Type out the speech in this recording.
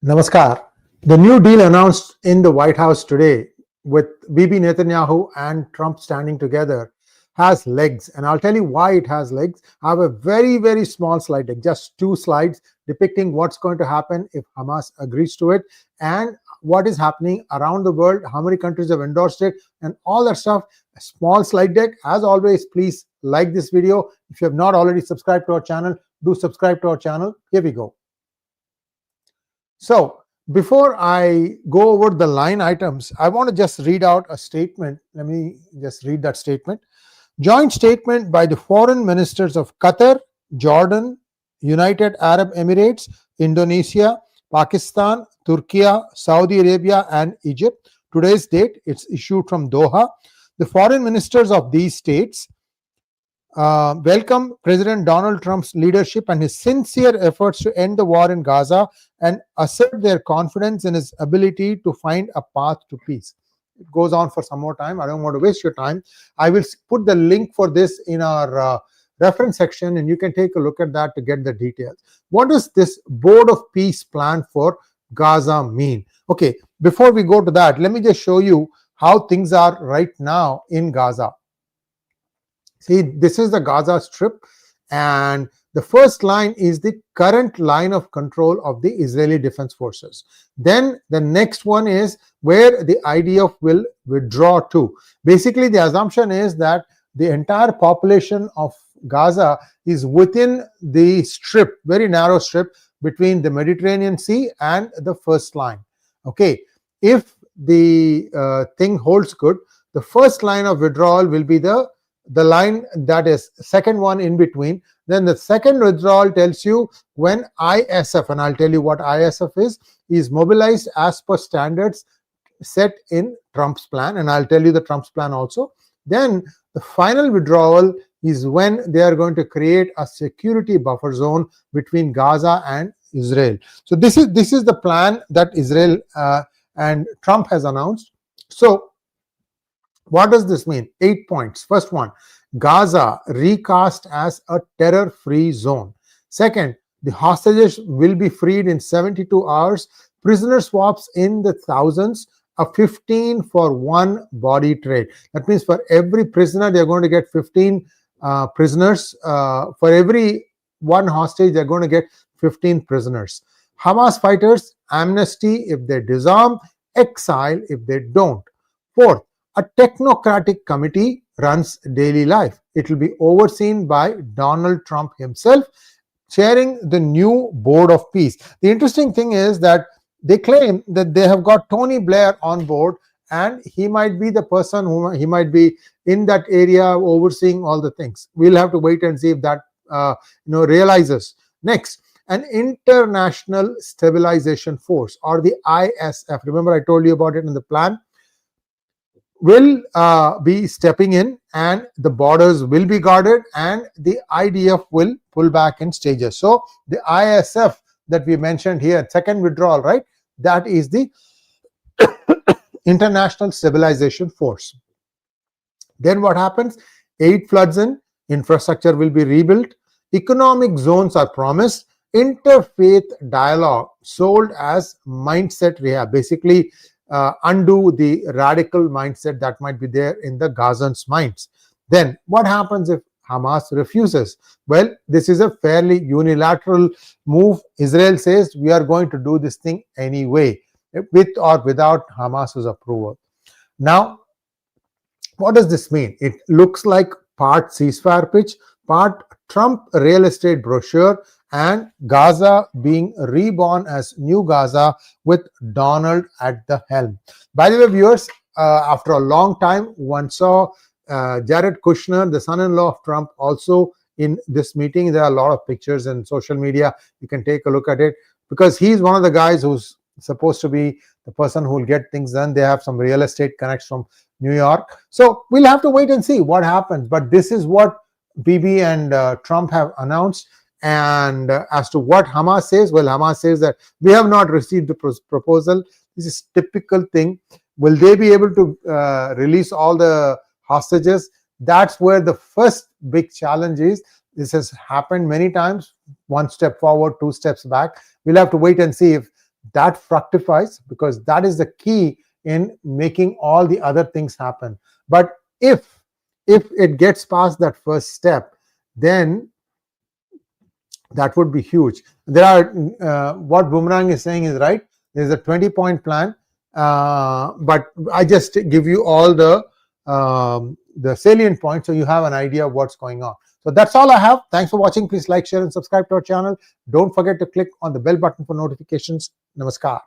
Namaskar. The new deal announced in the White House today with Bibi Netanyahu and Trump standing together has legs, and I'll tell you why it has legs. I have a very small slide deck, just 2 slides depicting what's going to happen if Hamas agrees to it and what is happening around the world, how many countries have endorsed it, and all that stuff. A small slide deck. As always, please like this video. If you have not already subscribed to our channel, do subscribe to our channel. Here we go. So before I go over the line items, I want to just read out a statement. Let me just read that statement. Joint statement by the foreign ministers of Qatar, Jordan, United Arab Emirates, Indonesia, Pakistan, Turkey, Saudi Arabia, and Egypt. Today's date, it's issued from Doha. The foreign ministers of these states welcome President Donald Trump's leadership and his sincere efforts to end the war in Gaza and assert their confidence in his ability to find a path to peace. It goes on for some more time. I don't want to waste your time. I will put the link for this in our reference section, and you can take a look at that to get the details. What does this Board of Peace plan for Gaza mean? Okay, before we go to that, let me just show you how things are right now in Gaza. See, this is the Gaza Strip, and the first line is the current line of control of the Israeli Defense Forces. Then the next one is where the IDF will withdraw to. Basically, the assumption is that the entire population of Gaza is within the strip, very narrow strip between the Mediterranean Sea and the first line. Okay, if the thing holds good, the first line of withdrawal will be the line that is second one in between. Then the second withdrawal tells you when ISF, and I'll tell you what ISF is mobilized as per standards set in Trump's plan, and I'll tell you the Trump's plan also. Then the final withdrawal is when they are going to create a security buffer zone between Gaza and Israel. So this is the plan that Israel and Trump has announced. So what does this mean? 8 points. First one, Gaza recast as a terror-free zone. Second, the hostages will be freed in 72 hours. Prisoner swaps in the thousands, a 15 for 1 body trade. That means for every prisoner, they're going to get 15 prisoners. For every 1 hostage, they're going to get 15 prisoners. Hamas fighters, amnesty if they disarm, exile if they don't. Fourth, a technocratic committee runs daily life. It will be overseen by Donald Trump himself, chairing the new Board of Peace. The interesting thing is that they claim that they have got Tony Blair on board, and he might be the person he might be in that area overseeing all the things. We'll have to wait and see if that realizes. Next, an international stabilization force, or the ISF. Remember, I told you about it in the plan. Will be stepping in, and the borders will be guarded, and the IDF will pull back in stages. So the ISF that we mentioned here, second withdrawal, right? That is the International Stabilization Force. Then what happens? Aid floods in, infrastructure will be rebuilt, economic zones are promised, interfaith dialogue sold as mindset rehab. Basically, undo the radical mindset that might be there in the Gazans' minds. Then what happens if Hamas refuses? Well, this is a fairly unilateral move. Israel says we are going to do this thing anyway, with or without Hamas's approval. Now, what does this mean? It looks like part ceasefire pitch, part Trump real estate brochure, and Gaza being reborn as New Gaza with Donald at the helm. By the way, viewers, after a long time, one saw Jared Kushner, the son-in-law of Trump, also in this meeting. There are a lot of pictures in social media. You can take a look at it, because he's one of the guys who's supposed to be the person who will get things done. They have some real estate connects from New York. So we'll have to wait and see what happens. But this is what Bibi and Trump have announced. And as to what Hamas says, well, Hamas says that we have not received the proposal. This is typical thing. Will they be able to release all the hostages? That's where the first big challenge is. This has happened many times. 1 step forward, 2 steps back. We'll have to wait and see if that fructifies, because that is the key in making all the other things happen. But if it gets past that first step, then that would be huge. There are what Boomerang is saying is right. There is a 20-point plan, but I just give you all the salient points so you have an idea of what's going on. So that's all I have. Thanks for watching. Please like, share, and subscribe to our channel. Don't forget to click on the bell button for notifications. Namaskar.